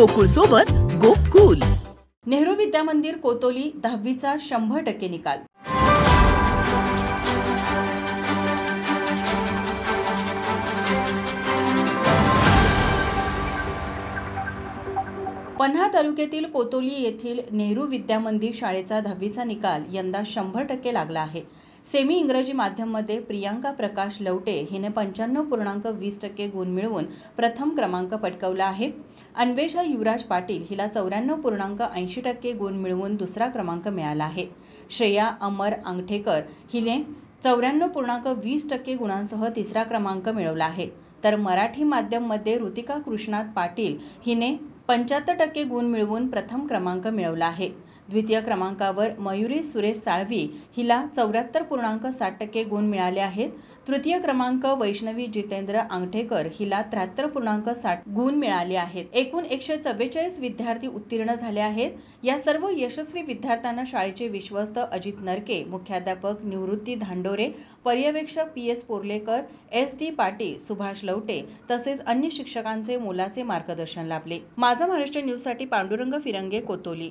गोकुळ सोबत गोकुल. नेहरू विद्यामंदिर कोतोली 10वीचा 100% निकाल. पन्हा तालुक्यातील कोतोली येथील नेहरू विद्यामंदिर शाळेचा 10वीचा निकाल यंदा 100% लागला आहे. सेमी इंग्रजी माध्यममध्ये प्रियांका प्रकाश लवटे हिने 95.20% गुण मिळवून प्रथम क्रमांक पटकावला आहे. अन्वेषा युवराज पाटील हिला 94.80% गुण मिळवून दुसरा क्रमांक मिळाला आहे. श्रेया अमर अंगठेकर हिने 94.20% गुणांसह तिसरा क्रमांक मिळवला आहे. तर मराठी माध्यममध्ये ऋतिका कृष्णात पाटील हिने 75% गुण मिळवून प्रथम क्रमांक मिळवला आहे. द्वितीय क्रमांकावर मयुरी सुरेश साळवी हिला 74.60% गुण मिळाले आहेत. तृतीय क्रमांक वैष्णवी जितेंद्र अंगठेकर हिला 73.60 गुण मिळाले आहेत. एकूण 144 विद्यार्थी उत्तीर्ण झाले आहेत. या सर्व यशस्वी विद्यार्थ्यांना शाळेचे विश्वस्त अजित नरके, मुख्याध्यापक निवृत्ती धांडोरे, पर्यवेक्षक PS पोर्लेकर, SD पाटील, सुभाष लवटे तसेच अन्य शिक्षकांचे मोलाचे मार्गदर्शन लाभले. माझा महाराष्ट्र न्यूजसाठी पांडुरंग फिरंगे, कोतोली.